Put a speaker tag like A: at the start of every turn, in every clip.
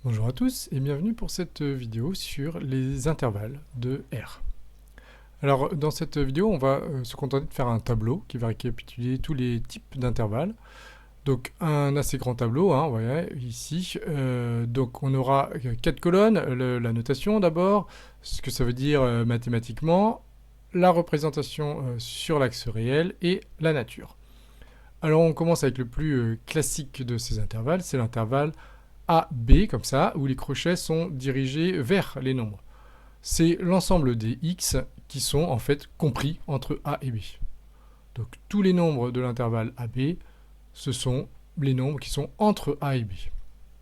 A: Bonjour à tous et bienvenue pour cette vidéo sur les intervalles de R. Alors dans cette vidéo on va se contenter de faire un tableau qui va récapituler tous les types d'intervalles. Donc un assez grand tableau, vous voyez ici. Donc on aura 4 colonnes, la notation d'abord, ce que ça veut dire mathématiquement, la représentation sur l'axe réel et la nature. Alors on commence avec le plus classique de ces intervalles, c'est l'intervalle A, B, comme ça, où les crochets sont dirigés vers les nombres. C'est l'ensemble des x qui sont en fait compris entre A et B. Donc tous les nombres de l'intervalle AB, ce sont les nombres qui sont entre A et B.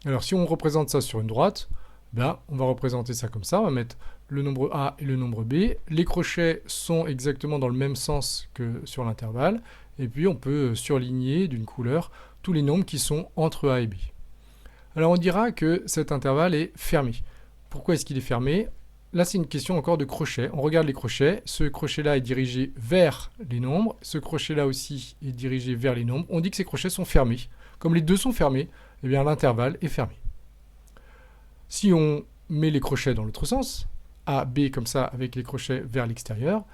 A: Alors si on représente ça sur une droite, on va représenter ça comme ça, on va mettre le nombre A et le nombre B. Les crochets sont exactement dans le même sens que sur l'intervalle, et puis on peut surligner d'une couleur tous les nombres qui sont entre A et B. Alors on dira que cet intervalle est fermé. Pourquoi est-ce qu'il est fermé? Là c'est une question encore de crochet. On regarde les crochets. Ce crochet-là est dirigé vers les nombres. Ce crochet-là aussi est dirigé vers les nombres. On dit que ces crochets sont fermés. Comme les deux sont fermés, eh bien l'intervalle est fermé. Si on met les crochets dans l'autre sens, A, B comme ça avec les crochets vers l'extérieur,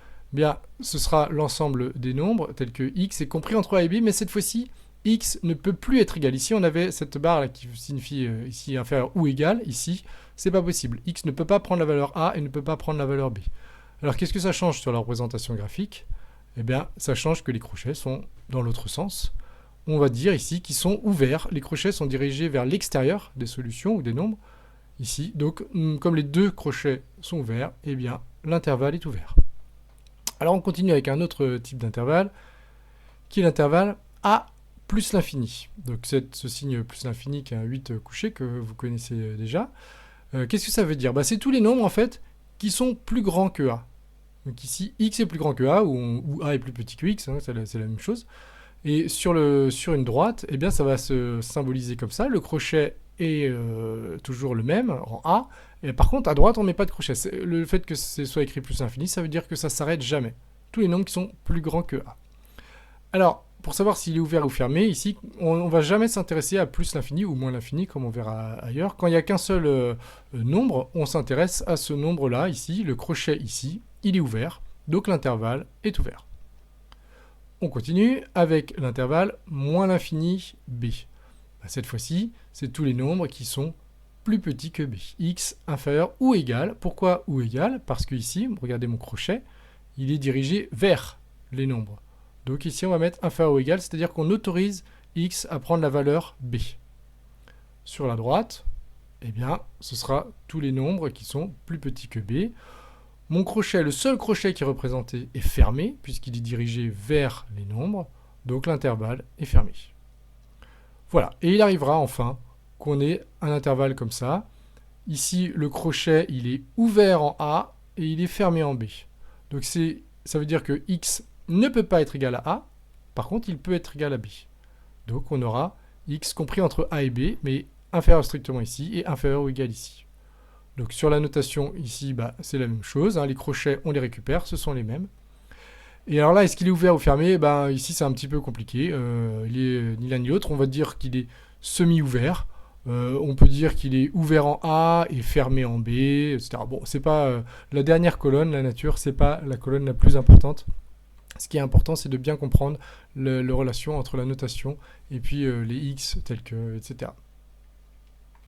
A: ce sera l'ensemble des nombres tels que x est compris entre A et B, mais cette fois-ci, x ne peut plus être égal. Ici, on avait cette barre là qui signifie ici inférieur ou égal. Ici, c'est pas possible. X ne peut pas prendre la valeur A et ne peut pas prendre la valeur B. Alors, qu'est-ce que ça change sur la représentation graphique? Eh bien, ça change que les crochets sont dans l'autre sens. On va dire ici qu'ils sont ouverts. Les crochets sont dirigés vers l'extérieur des solutions ou des nombres. Ici, donc, comme les deux crochets sont ouverts, eh bien, l'intervalle est ouvert. Alors, on continue avec un autre type d'intervalle, qui est l'intervalle A plus l'infini. Donc ce signe plus l'infini qui est un 8 couché que vous connaissez déjà. Qu'est-ce que ça veut dire? C'est tous les nombres en fait qui sont plus grands que A. Donc ici, x est plus grand que A, ou A est plus petit que x, c'est la même chose. Et sur une droite, eh bien, ça va se symboliser comme ça. Le crochet est toujours le même, en A. Et par contre, à droite, on ne met pas de crochet. Le fait que ce soit écrit plus infini, ça veut dire que ça s'arrête jamais. Tous les nombres qui sont plus grands que A. Alors, pour savoir s'il est ouvert ou fermé, ici, on ne va jamais s'intéresser à plus l'infini ou moins l'infini, comme on verra ailleurs. Quand il n'y a qu'un seul nombre, on s'intéresse à ce nombre-là, ici, le crochet ici, il est ouvert, donc l'intervalle est ouvert. On continue avec l'intervalle moins l'infini b. Cette fois-ci, c'est tous les nombres qui sont plus petits que b. X inférieur ou égal. Pourquoi ou égal? Parce que ici, regardez mon crochet, il est dirigé vers les nombres. Donc ici, on va mettre inférieur ou égal, c'est-à-dire qu'on autorise x à prendre la valeur b. Sur la droite, eh bien, ce sera tous les nombres qui sont plus petits que b. Mon crochet, le seul crochet qui est représenté, est fermé, puisqu'il est dirigé vers les nombres, donc l'intervalle est fermé. Voilà, et il arrivera enfin qu'on ait un intervalle comme ça. Ici, le crochet, il est ouvert en A et il est fermé en B. Donc ça veut dire que x ne peut pas être égal à A, par contre il peut être égal à B. Donc on aura x compris entre A et B, mais inférieur strictement ici et inférieur ou égal ici. Donc sur la notation ici, c'est la même chose, les crochets on les récupère, ce sont les mêmes. Et alors là, est-ce qu'il est ouvert ou fermé? Ici c'est un petit peu compliqué, il est ni l'un ni l'autre, on va dire qu'il est semi-ouvert. On peut dire qu'il est ouvert en A et fermé en B, etc. Bon, c'est pas la dernière colonne, la nature, c'est pas la colonne la plus importante. Ce qui est important, c'est de bien comprendre la relation entre la notation et puis les x tels que, etc.